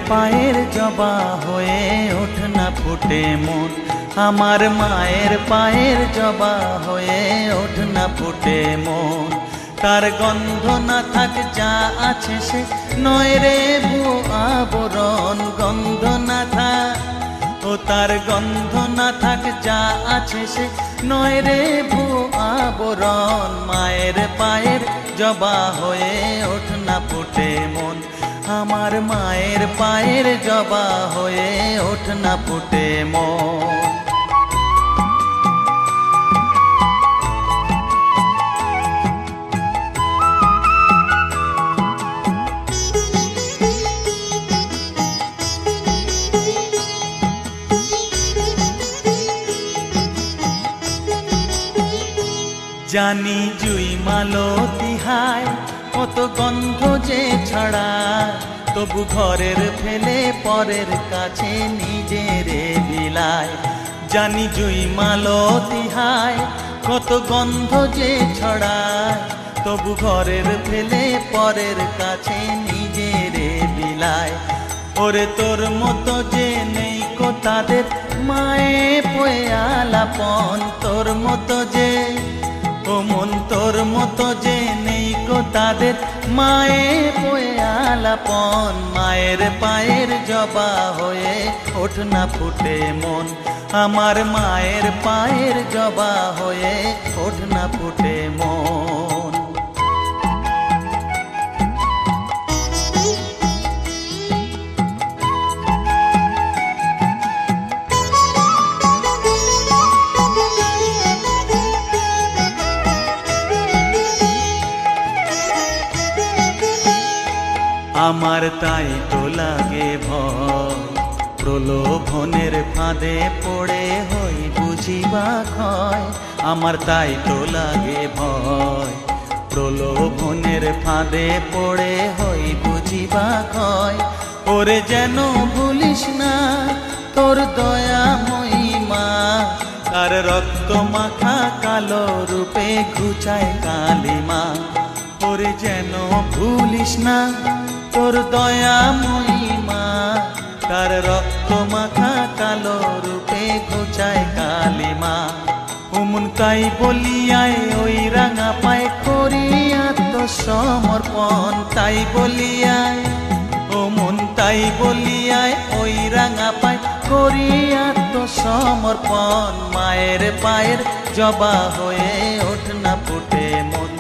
পায়ের জবা হয়ে ওঠ না ফুটে মন, আমার মায়ের পায়ের জবা হয়ে ওঠ না ফুটে মন। তার গন্ধ না থাক যা আছে সে নয় রে ভুয়ো আবরণ, গন্ধ না থাক ও তার গন্ধ না থাক যা আছে সে নয় রে ভুয়ো আবরণ। মায়ের পায়ের জবা হয়ে ওঠ না ফুটে মন, আমার মায়ের পায়ের জবা হয়ে ওঠ না ফুটে মন। জানি জুই মালতী হায় কত গন্ধ যে ছড়ায়, তবু ঘরের ফেলে পরের কাছে নিজের বিলায়। জানি জুই মালতী হায় কত গন্ধ যে ছড়ায়, তবু ঘরের ফেলে পরের কাছে নিজের বিলায়। ওরে তোর মতো যে নেই কো তাদের মায়ে পয়ে আলাপন, তোর মতো যে ও মন তোর মতো যে নেই কো তাদের মায়ে পয়ে আলাপন। মায়ের পায়ের জবা হয়ে ওঠ না ফুটে মন, আমার মায়ের পায়ের জবা হয়ে ওঠ না ফুটে মন। আমার তাই তো লাগে ভয়, প্রলোভনের ফাঁদে পড়ে হই বুঝিবা ক্ষয়। আমার তাই তো লাগে ভয়, প্রলোভনের ফাঁদে পড়ে হই বুঝিবা ক্ষয়। ওরে যেন ভুলিস না তোর দয়া মহিমা, তার রক্ত মাখা কালো রূপে ঘুচায় কালিমা। ওরে যেন ভুলিস না তোর দয়া মহিমা, তার রক্ত মাখা কালো রূপে ঘুচায় কালিমা। উমন তাই বলিয়ায় ওই রাঙা পায় করি আত্মসমর্পণ, তাই বলিয়ায় ও মন তাই বলিয়ায় ওই রাঙা পায় করি আত্মসমর্পণ। মায়ের পায়ের জবা হয়ে ওঠ না ফুটে মন,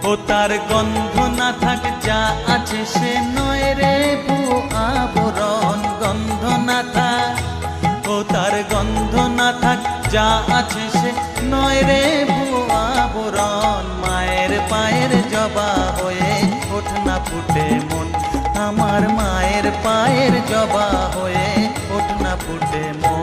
ও তার গন্ধ না থাক যা আছে সে নয় রে ভুয়ো আবরণ, গন্ধ না থাক ও তার গন্ধ না থাক যা আছে সে নয় রে ভুয়ো আবরণ। মায়ের পায়ের জবা হয়ে ওঠ না ফুটে মন, আমার মায়ের পায়ের জবা হয়ে ওঠ না ফুটে মন।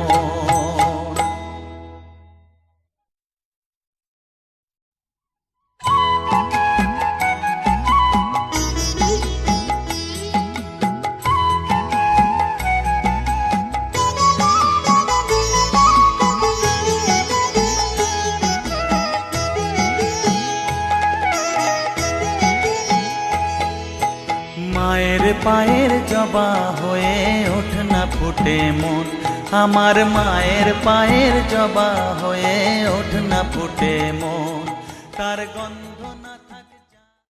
মায়ের পায়ের জবা হয়ে ওঠ না ফুটে মন, আমার মায়ের পায়ের জবা হয়ে ওঠ না ফুটে মন। তার গন্ধ